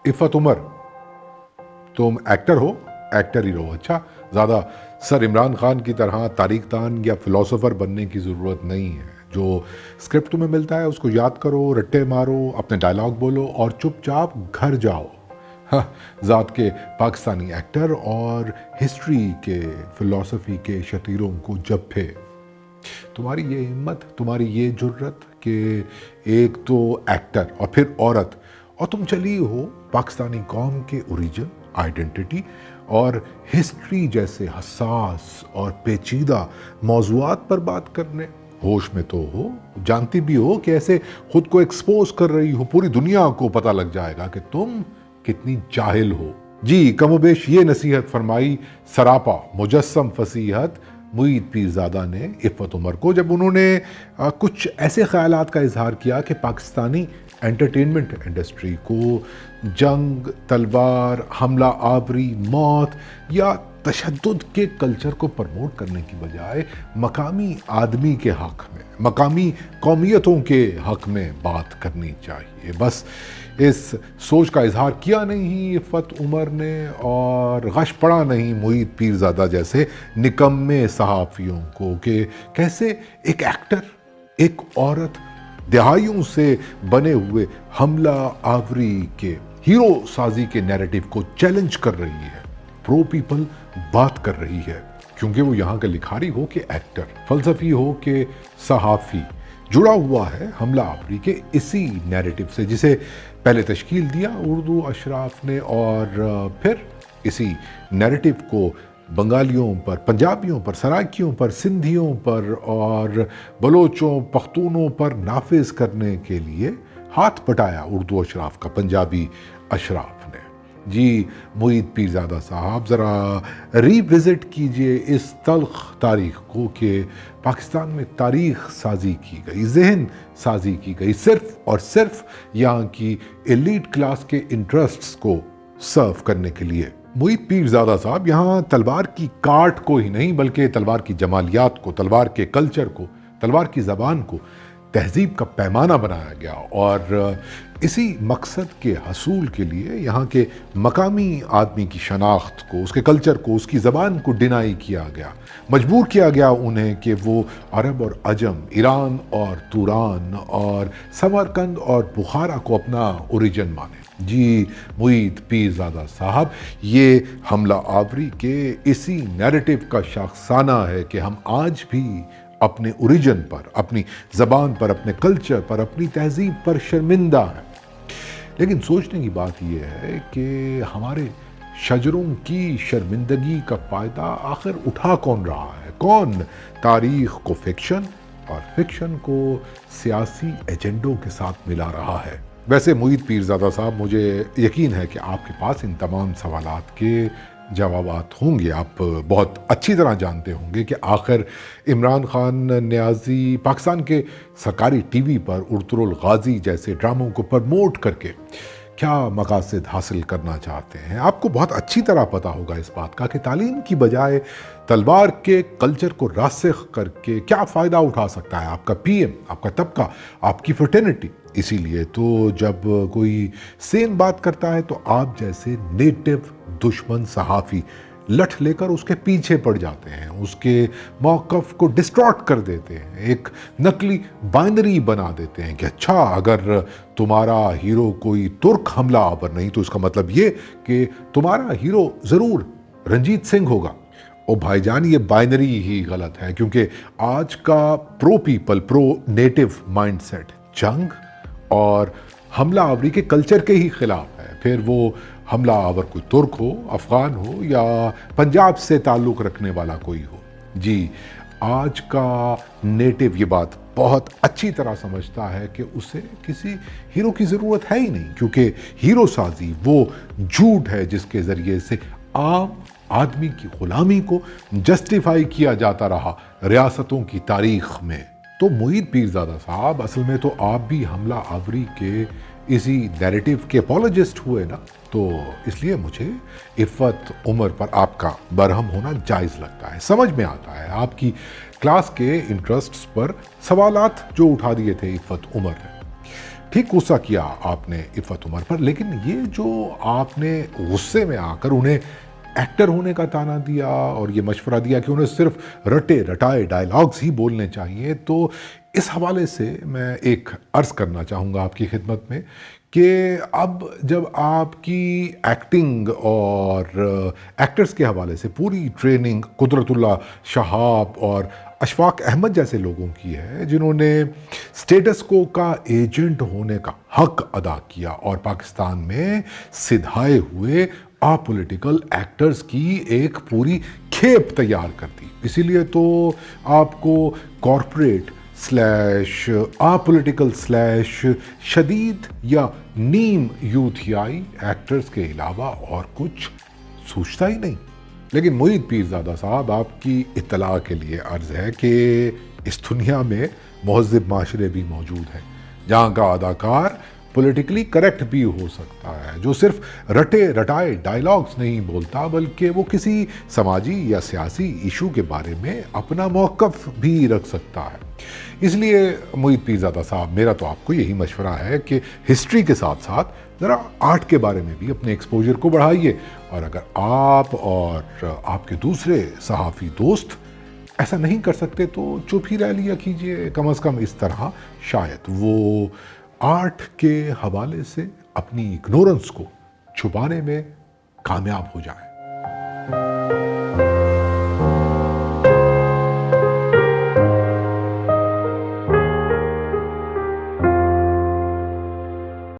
इफ़त उमर, तुम एक्टर हो, एक्टर ही रहो। अच्छा, ज़्यादा सर इमरान खान की तरह तारीखदान या फिलोसोफर बनने की ज़रूरत नहीं है। जो स्क्रिप्ट तुम्हें मिलता है उसको याद करो, रट्टे मारो, अपने डायलॉग बोलो और चुपचाप घर जाओ। हाँ, ज़ात के पाकिस्तानी एक्टर और हिस्ट्री के फिलोसफी के शतीरों को जप्फे। तुम्हारी ये हिम्मत, तुम्हारी ये जुर्रत कि एक तो एक्टर और फिर औरत, और तुम चली हो पाकिस्तानी कौम के ओरिजिन, आइडेंटिटी और हिस्ट्री जैसे हसास और पेचीदा मौज़ूआत पर बात करने। होश में तो हो, जानती भी हो कि ऐसे खुद को एक्सपोज कर रही हो, पूरी दुनिया को पता लग जाएगा कि तुम कितनी जाहिल हो। जी, कमोबेश ये नसीहत फरमाई सरापा मुजस्सम फसीहत मुईद पीरज़ादा ने इफ़त उमर को, जब उन्होंने कुछ ऐसे ख़यालात का इजहार किया कि पाकिस्तानी एंटरटेनमेंट इंडस्ट्री को जंग, तलवार, हमला आवरी, मौत या तशद्दुद के कल्चर को प्रमोट करने की बजाय मकामी आदमी के हक़ में, मकामी कौमियतों के हक़ में बात करनी चाहिए। बस इस सोच का इजहार किया नहीं इफ़त उमर ने, और गश पड़ा नहीं मुईद पीरज़ादा जैसे निकम्मे सहाफ़ियों को कि कैसे एक एक्टर, एक औरत दहाइयों से बने हुए हमला आवरी के हीरो साजी के नैरेटिव को चैलेंज कर रही है, प्रो पीपल बात कर रही है, क्योंकि वो यहाँ का लिखारी हो कि एक्टर, फलसफी हो कि सहाफ़ी, जुड़ा हुआ है हमला आवरी के इसी नैरेटिव से, जिसे पहले तश्कील दिया उर्दू अशराफ ने और फिर इसी नैरेटिव को बंगालियों पर, पंजाबियों पर, सराइकियों पर, सिंधियों पर और बलोचों, पख्तूनों पर नाफिज करने के लिए हाथ बटाया उर्दू अशराफ का, पंजाबी अशराफ ने। जी मुईद पीरज़ादा साहब, ज़रा रीविज़िट कीजिए इस तल्ख़ तारीख़ को कि पाकिस्तान में तारीख़ साजी की गई, ज़हन साजी की गई, सिर्फ़ और सिर्फ़ यहाँ की एलीट क्लास के इंटरेस्ट्स को सर्व करने के लिए। मुईद पीरज़ादा साहब यहाँ तलवार की काट को ही नहीं, बल्कि तलवार की जमालियात को, तलवार के कल्चर को, तलवार की ज़बान को तहज़ीब का पैमाना बनाया गया, और इसी मकसद के हसूल के लिए यहाँ के मकामी आदमी की शनाख्त को, उसके कल्चर को, उसकी ज़बान को डिनाई किया गया, मजबूर किया गया उन्हें कि वो अरब और अजम, ईरान और तुरान और समरकंद और बुखारा को अपना ओरिजिन माने। जी मुईद पीरज़ादा साहब, ये हमला आवरी के इसी नैरेटिव का शाखसाना है कि हम आज भी अपने ओरिजिन पर, अपनी ज़बान पर, अपने कल्चर पर, अपनी तहज़ीब पर शर्मिंदा हैं। लेकिन सोचने की बात यह है कि हमारे शजरों की शर्मिंदगी का फ़ायदा आखिर उठा कौन रहा है? कौन तारीख़ को फ़िक्शन और फ़िक्शन को सियासी एजेंडों के साथ मिला रहा है? वैसे मुईद पीरज़ादा साहब, मुझे यकीन है कि आपके पास इन तमाम सवालात के जवाबात होंगे। आप बहुत अच्छी तरह जानते होंगे कि आखिर इमरान खान न्याज़ी पाकिस्तान के सरकारी टीवी पर उर्तुल गाज़ी जैसे ड्रामों को प्रमोट करके क्या मकासद हासिल करना चाहते हैं। आपको बहुत अच्छी तरह पता होगा इस बात का कि तालीम की बजाय तलवार के कल्चर को रासिख करके क्या फ़ायदा उठा सकता है आपका पीएम, आपका तबका, आपकी फ्रेटर्निटी। इसीलिए तो जब कोई सेम बात करता है तो आप जैसे नेटिव दुश्मन सहाफ़ी लठ लेकर उसके पीछे पड़ जाते हैं, उसके मौक़िफ़ को डिस्टॉर्ट कर देते हैं, एक नकली बाइनरी बना देते हैं कि अच्छा, अगर तुम्हारा हीरो कोई तुर्क हमला आवर नहीं तो इसका मतलब ये कि तुम्हारा हीरो ज़रूर रंजीत सिंह होगा। ओ भाईजान, ये बाइनरी ही गलत है, क्योंकि आज का pro people, pro native mindset जंग और हमला आवरी के कल्चर के ही खिलाफ है। फिर वो हमला आवर कोई तुर्क हो, अफ़गान हो या पंजाब से ताल्लुक़ रखने वाला कोई हो। जी, आज का नेटिव ये बात बहुत अच्छी तरह समझता है कि उसे किसी हीरो की ज़रूरत है ही नहीं, क्योंकि हीरो साजी वो झूठ है जिसके ज़रिए से आम आदमी की ग़ुलामी को जस्टिफाई किया जाता रहा रियासतों की तारीख़ में। तो मुईद पीरज़ादा साहब, असल में तो आप भी हमला आवरी के इसी नैरेटिव के अपॉलोजिस्ट हुए ना, तो इसलिए मुझे इफ़त उमर पर आपका बरहम होना जायज़ लगता है। समझ में आता है आपकी क्लास के इंटरेस्ट्स पर सवालात जो उठा दिए थे इफ़त उमर ने। ٹھیک غصہ کیا آپ نے عفت عمر پر، لیکن یہ جو آپ نے غصے میں آ کر انہیں ایکٹر ہونے کا تانا دیا اور یہ مشورہ دیا کہ انہیں صرف رٹے رٹائے ڈائلاگز ہی بولنے چاہیے، تو اس حوالے سے میں ایک عرض کرنا چاہوں گا آپ کی خدمت میں کہ اب جب آپ کی ایکٹنگ اور ایکٹرز کے حوالے سے پوری ٹریننگ قدرت اللہ شہاب اور اشفاق احمد جیسے لوگوں کی ہے، جنہوں نے سٹیٹس کو کا ایجنٹ ہونے کا حق ادا کیا اور پاکستان میں سدھائے ہوئے پولیٹیکل ایکٹرز کی ایک پوری کھیپ تیار کر دی، اسی لیے تو آپ کو کارپوریٹ سلیش پولیٹیکل سلیش شدید یا نیم یوتھیائی ایکٹرز کے علاوہ اور کچھ سوچتا ہی نہیں۔ لیکن معید پیرزادہ صاحب، آپ کی اطلاع کے لیے عرض ہے کہ اس دنیا میں مہذب معاشرے بھی موجود ہیں جہاں کا اداکار پولیٹیکلی کریکٹ بھی ہو سکتا ہے، جو صرف رٹے رٹائے ڈائلاگز نہیں بولتا بلکہ وہ کسی سماجی یا سیاسی ایشو کے بارے میں اپنا موقف بھی رکھ سکتا ہے۔ اس لیے معید پیرزادہ صاحب، میرا تو آپ کو یہی مشورہ ہے کہ ہسٹری کے ساتھ ساتھ ذرا آرٹ کے بارے میں بھی اپنے ایکسپوجر کو بڑھائیے، اور اگر آپ اور آپ کے دوسرے صحافی دوست ایسا نہیں کر سکتے تو چپ ہی رہ لیا کیجئے، کم از کم اس طرح شاید وہ آرٹ کے حوالے سے اپنی اگنورنس کو چھپانے میں کامیاب ہو جائے۔